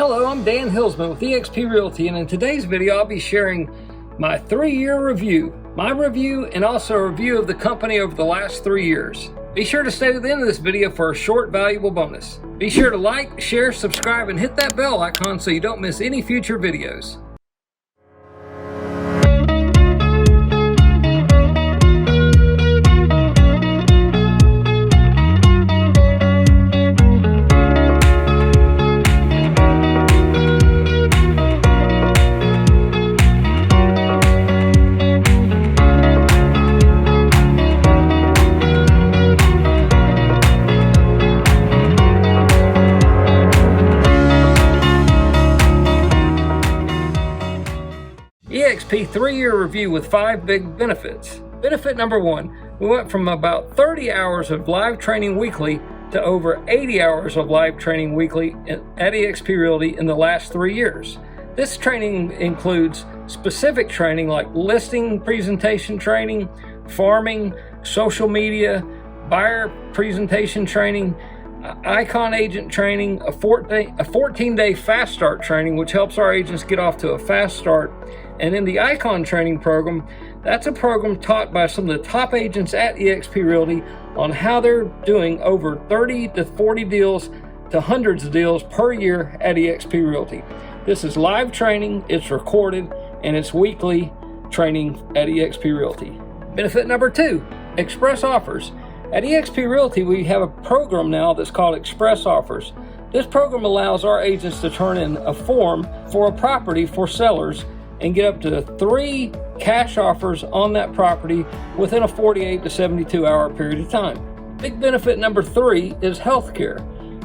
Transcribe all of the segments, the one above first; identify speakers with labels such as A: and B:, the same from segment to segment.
A: Hello, I'm Dan Hilsman with EXP Realty, and in today's video I'll be sharing my 3-year review, and also a review of the company over the last 3 years. Be sure to stay to the end of this video for a short, valuable bonus. Be sure to like, share, subscribe, and hit that bell icon so you don't miss any future videos. EXP 3-year review with 5 big benefits. Benefit number 1, we went from about 30 hours of live training weekly to over 80 hours of live training weekly at EXP Realty in the last 3 years. This training includes specific training like listing presentation training, farming, social media, buyer presentation training, icon agent training, a 14-day fast start training, which helps our agents get off to a fast start. And in the icon training program, that's a program taught by some of the top agents at EXP Realty on how they're doing over 30 to 40 deals to hundreds of deals per year at EXP Realty. This is live training, it's recorded, and it's weekly training at EXP Realty. Benefit number 2, express offers. At EXP Realty, we have a program now that's called Express Offers. This program allows our agents to turn in a form for a property for sellers and get up to 3 cash offers on that property within a 48 to 72 hour period of time. Big benefit number 3 is healthcare.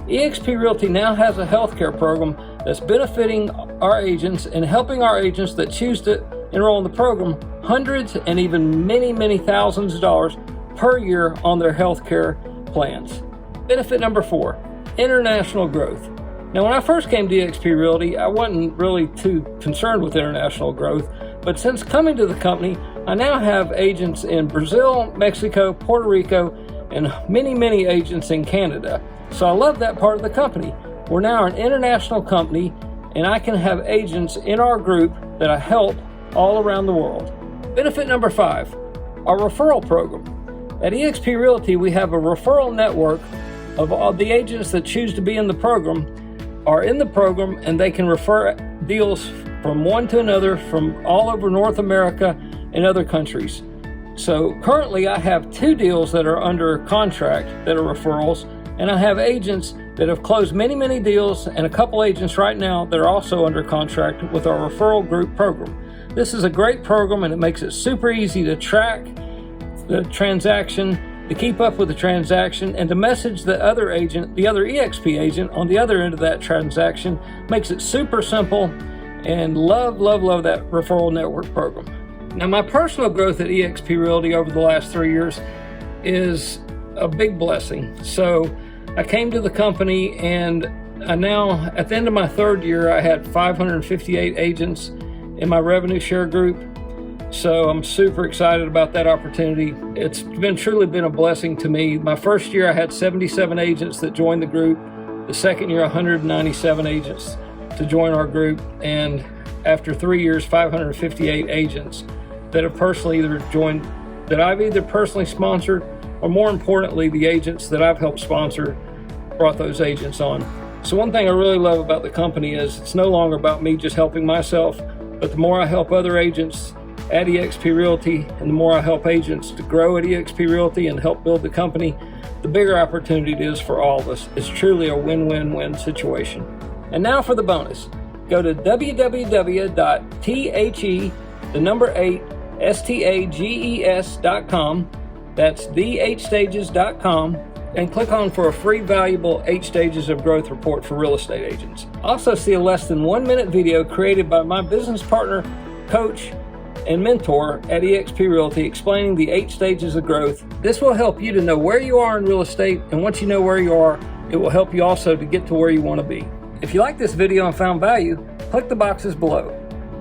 A: EXP Realty now has a healthcare program that's benefiting our agents and helping our agents that choose to enroll in the program hundreds and even many thousands of dollars per year on their healthcare plans. Benefit number 4, international growth. Now, when I first came to EXP Realty, I wasn't really too concerned with international growth, but since coming to the company, I now have agents in Brazil, Mexico, Puerto Rico, and many agents in Canada. So I love that part of the company. We're now an international company, and I can have agents in our group that I help all around the world. Benefit number 5, our referral program. At EXP Realty, we have a referral network of all the agents that choose to be in the program are in the program, and they can refer deals from one to another from all over North America and other countries. So currently I have 2 deals that are under contract that are referrals, and I have agents that have closed many deals, and a couple agents right now that are also under contract with our referral group program. This is a great program, and it makes it super easy to track the transaction, to keep up with the transaction, and to message the other agent, the other EXP agent on the other end of that transaction. Makes it super simple, and love that referral network program. Now, my personal growth at EXP Realty over the last 3 years is a big blessing. So I came to the company, and I now, at the end of my 3rd year, I had 558 agents in my revenue share group. So I'm super excited about that opportunity. It's truly been a blessing to me. My first year I had 77 agents that joined the group. The second year 197 agents to join our group. And after 3 years, 558 agents that have personally either joined, that I've either personally sponsored, or more importantly, the agents that I've helped sponsor brought those agents on. So one thing I really love about the company is it's no longer about me just helping myself, but the more I help other agents at EXP Realty, and the more I help agents to grow at EXP Realty and help build the company, the bigger opportunity it is for all of us. It's truly a win-win-win situation. And now for the bonus. Go to www.the8stages.com, that's the8stages.com, and click on for a free valuable 8 stages of growth report for real estate agents. Also see a less than 1-minute video created by my business partner, coach, and mentor at EXP Realty explaining the 8 stages of growth. This will help you to know where you are in real estate, and once you know where you are, it will help you also to get to where you want to be. If you like this video and found value, click the boxes below.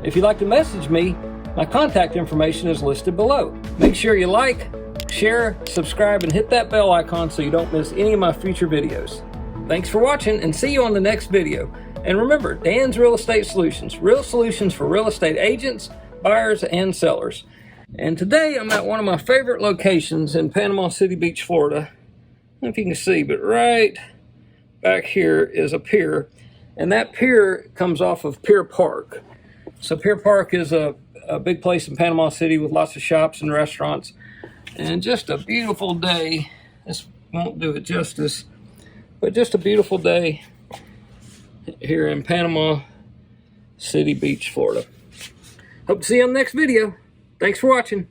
A: If you'd like to message me, my contact information is listed below. Make sure you like, share, subscribe, and hit that bell icon so you don't miss any of my future videos. Thanks for watching, and see you on the next video. And remember, Dan's Real Estate Solutions, real solutions for real estate agents, buyers, and sellers. And today I'm at one of my favorite locations in Panama City Beach, Florida. I don't know if you can see, but right back here is a pier, and that pier comes off of Pier Park. So Pier Park is a big place in Panama City with lots of shops and restaurants, and just a beautiful day. This won't do it justice, but just a beautiful day here in Panama City Beach, Florida. Hope to see you on the next video. Thanks for watching.